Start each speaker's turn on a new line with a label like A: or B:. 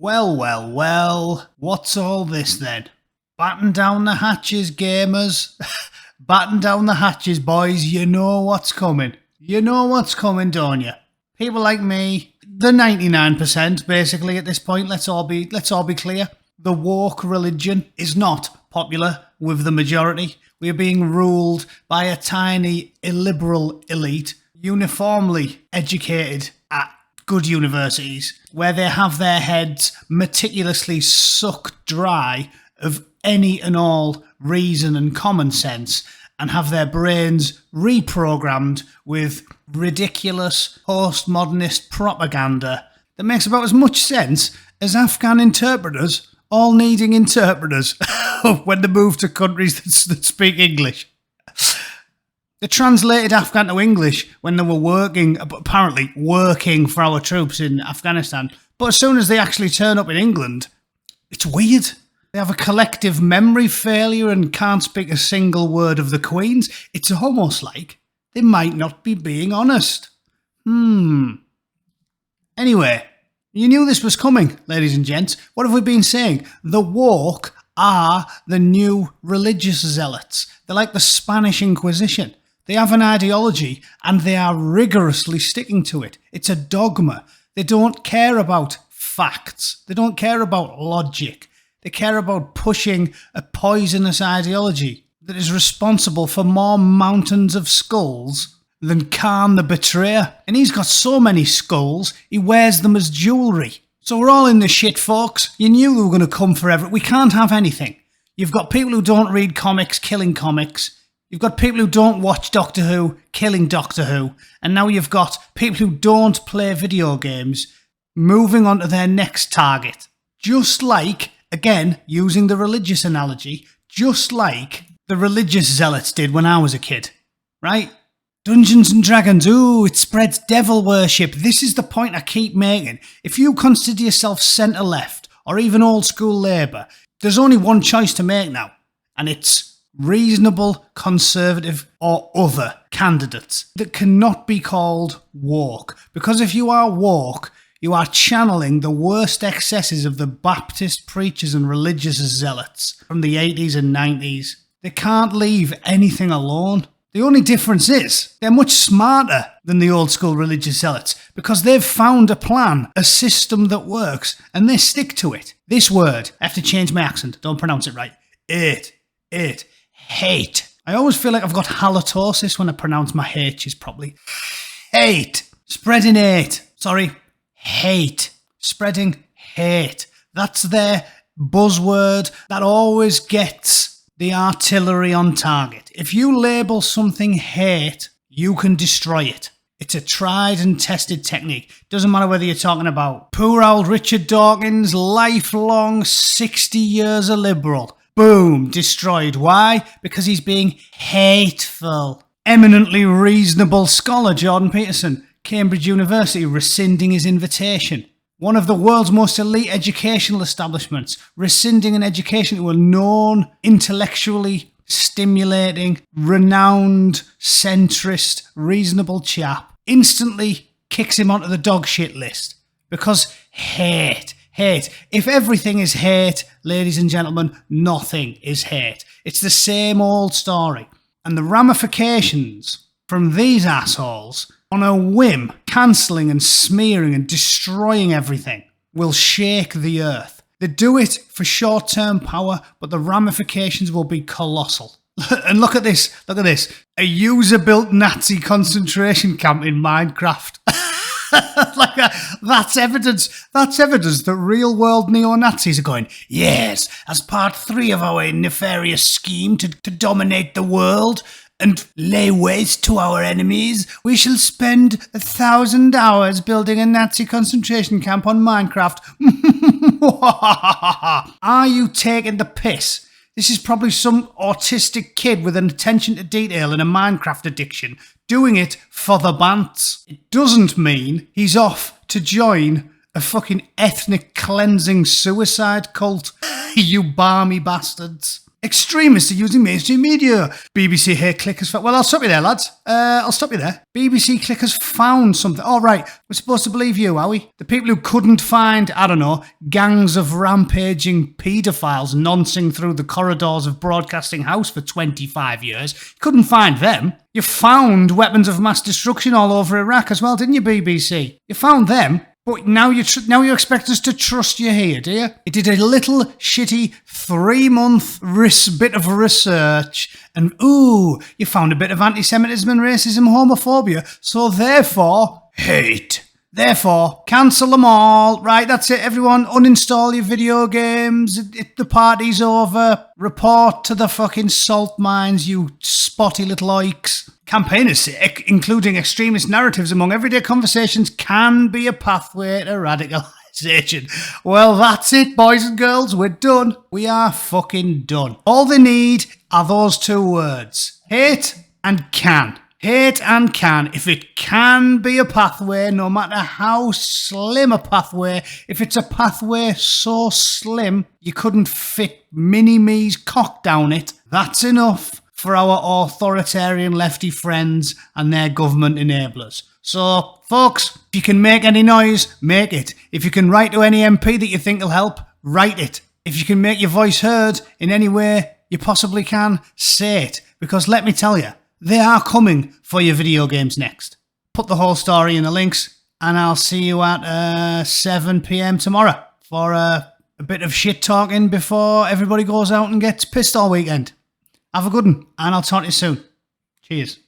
A: Well, what's all this then? Batten down the hatches, gamers. Batten down the hatches, boys. You know what's coming. You know what's coming, don't you? People like me, the 99% basically at this point, let's all be clear. The woke religion is not popular with the majority. We are being ruled by a tiny illiberal elite, uniformly educated at good universities, where they have their heads meticulously sucked dry of any and all reason and common sense, and have their brains reprogrammed with ridiculous postmodernist propaganda that makes about as much sense as Afghan interpreters all needing interpreters when they move to countries that speak English. They translated Afghan to English when they were apparently working for our troops in Afghanistan. But as soon as they actually turn up in England, it's weird. They have a collective memory failure and can't speak a single word of the Queen's. It's almost like they might not be being honest. Anyway, you knew this was coming, ladies and gents. What have we been saying? The woke are the new religious zealots. They're like the Spanish Inquisition. They have an ideology and they are rigorously sticking to it. It's a dogma. They don't care about facts. They don't care about logic. They care about pushing a poisonous ideology that is responsible for more mountains of skulls than Khan the Betrayer. And he's got so many skulls, he wears them as jewellery. So we're all in the shit, folks. You knew they were going to come forever. We can't have anything. You've got people who don't read comics killing comics. You've got people who don't watch Doctor Who killing Doctor Who. And now you've got people who don't play video games moving on to their next target. Just like, again, using the religious analogy, just like the religious zealots did when I was a kid, right? Dungeons and Dragons, ooh, it spreads devil worship. This is the point I keep making. If you consider yourself centre-left or even old-school Labour, there's only one choice to make now, and it's reasonable, conservative or other candidates that cannot be called woke. Because if you are woke, you are channeling the worst excesses of the Baptist preachers and religious zealots from the 80s and 90s. They can't leave anything alone. The only difference is they're much smarter than the old school religious zealots because they've found a plan, a system that works, and they stick to it. This word, I have to change my accent, don't pronounce it right. Hate. I always feel like I've got halitosis when I pronounce my H's properly. Hate. Spreading hate. Sorry. Hate. Spreading hate. That's their buzzword that always gets the artillery on target. If you label something hate, you can destroy it. It's a tried and tested technique. Doesn't matter whether you're talking about poor old Richard Dawkins, lifelong 60 years a liberal. Boom, destroyed. Why? Because he's being hateful. Eminently reasonable scholar Jordan Peterson, Cambridge University, rescinding his invitation. One of the world's most elite educational establishments, rescinding an education to a known, intellectually stimulating, renowned, centrist, reasonable chap, instantly kicks him onto the dog shit list. Because hate. If everything is hate, ladies and gentlemen, nothing is hate. It's the same old story. And the ramifications from these assholes on a whim, cancelling and smearing and destroying everything, will shake the earth. They do it for short-term power, but the ramifications will be colossal. And look at this. A user-built Nazi concentration camp in Minecraft. That's evidence that real-world neo-Nazis are going, yes, as part 3 of our nefarious scheme to dominate the world and lay waste to our enemies, we shall spend 1,000 hours building a Nazi concentration camp on Minecraft. Are you taking the piss? This is probably some autistic kid with an attention to detail and a Minecraft addiction doing it for the bants. It doesn't mean he's off to join a fucking ethnic cleansing suicide cult. You barmy bastards. Extremists are using mainstream media. BBC hate clickers. Well, I'll stop you there, lads. I'll stop you there. BBC clickers found something. All right, we're supposed to believe you, are we? The people who couldn't find, I don't know, gangs of rampaging paedophiles noncing through the corridors of Broadcasting House for 25 years. You couldn't find them. You found weapons of mass destruction all over Iraq as well, didn't you, BBC? You found them. But now you expect us to trust you here, do you? You did a little shitty 3-month bit of research, and you found a bit of anti-Semitism and racism, homophobia, so therefore, hate. Therefore, cancel them all. Right, that's it, everyone. Uninstall your video games. The party's over. Report to the fucking salt mines, you spotty little oiks. Campaigners say including extremist narratives among everyday conversations can be a pathway to radicalisation. Well, that's it, boys and girls. We're done. We are fucking done. All they need are those 2 words. Hate and can. Hate and can. If it can be a pathway, no matter how slim a pathway, if it's a pathway so slim you couldn't fit Mini-Me's cock down it, that's enough for our authoritarian lefty friends and their government enablers. So, folks, if you can make any noise, make it. If you can write to any MP that you think will help, write it. If you can make your voice heard in any way you possibly can, say it. Because let me tell you, they are coming for your video games next. Put the whole story in the links, and I'll see you at 7 PM tomorrow for a bit of shit talking before everybody goes out and gets pissed all weekend. Have a good one, and I'll talk to you soon. Cheers.